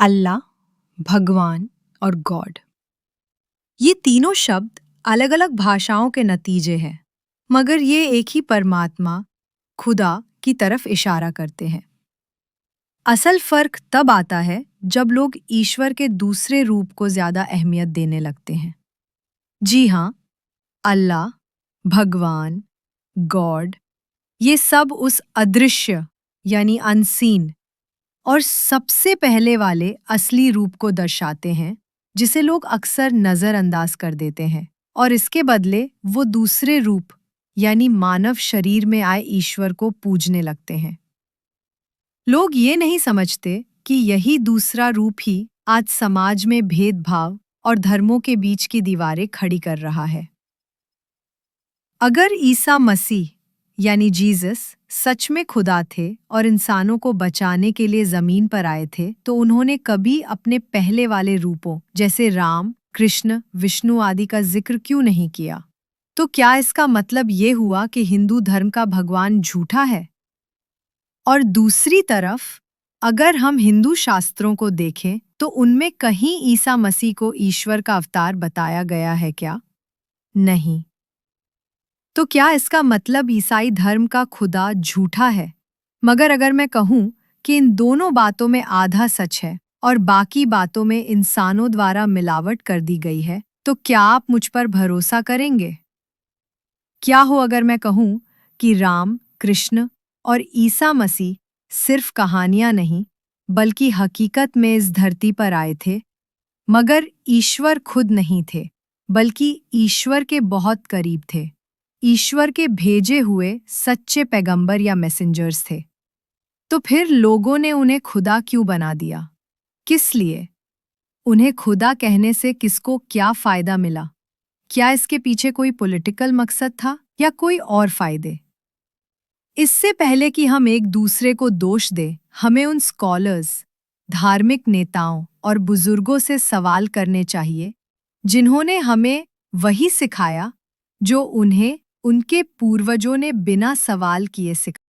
अल्लाह, भगवान और गॉड। ये तीनों शब्द अलग अलग भाषाओं के नतीजे हैं, मगर ये एक ही परमात्मा, खुदा की तरफ इशारा करते हैं। असल फर्क तब आता है जब लोग ईश्वर के दूसरे रूप को ज्यादा अहमियत देने लगते हैं। जी हाँ, अल्लाह, भगवान, गॉड, ये सब उस अदृश्य यानी अनसीन और सबसे पहले वाले असली रूप को दर्शाते हैं, जिसे लोग अक्सर नजरअंदाज कर देते हैं और इसके बदले वो दूसरे रूप यानी मानव शरीर में आए ईश्वर को पूजने लगते हैं। लोग ये नहीं समझते कि यही दूसरा रूप ही आज समाज में भेदभाव और धर्मों के बीच की दीवारें खड़ी कर रहा है। अगर ईसा मसीह यानी जीसस सच में खुदा थे और इंसानों को बचाने के लिए जमीन पर आए थे, तो उन्होंने कभी अपने पहले वाले रूपों जैसे राम, कृष्ण, विष्णु आदि का जिक्र क्यों नहीं किया? तो क्या इसका मतलब ये हुआ कि हिंदू धर्म का भगवान झूठा है? और दूसरी तरफ, अगर हम हिंदू शास्त्रों को देखें तो उनमें कहीं ईसा मसीह को ईश्वर का अवतार बताया गया है क्या? नहीं। तो क्या इसका मतलब ईसाई धर्म का खुदा झूठा है? मगर अगर मैं कहूं कि इन दोनों बातों में आधा सच है और बाकी बातों में इंसानों द्वारा मिलावट कर दी गई है, तो क्या आप मुझ पर भरोसा करेंगे? क्या हो अगर मैं कहूं कि राम, कृष्ण और ईसा मसीह सिर्फ कहानियां नहीं, बल्कि हकीकत में इस धरती पर आए थे, मगर ईश्वर खुद नहीं थे, बल्कि ईश्वर के बहुत करीब थे। ईश्वर के भेजे हुए सच्चे पैगंबर या मैसेंजर्स थे। तो फिर लोगों ने उन्हें खुदा क्यों बना दिया? किस लिए? उन्हें खुदा कहने से किसको क्या फायदा मिला? क्या इसके पीछे कोई पॉलिटिकल मकसद था या कोई और फायदे? इससे पहले कि हम एक दूसरे को दोष दें, हमें उन स्कॉलर्स, धार्मिक नेताओं और बुजुर्गों से सवाल करने चाहिए जिन्होंने हमें वही सिखाया जो उन्हें उनके पूर्वजों ने बिना सवाल किए सिखाया।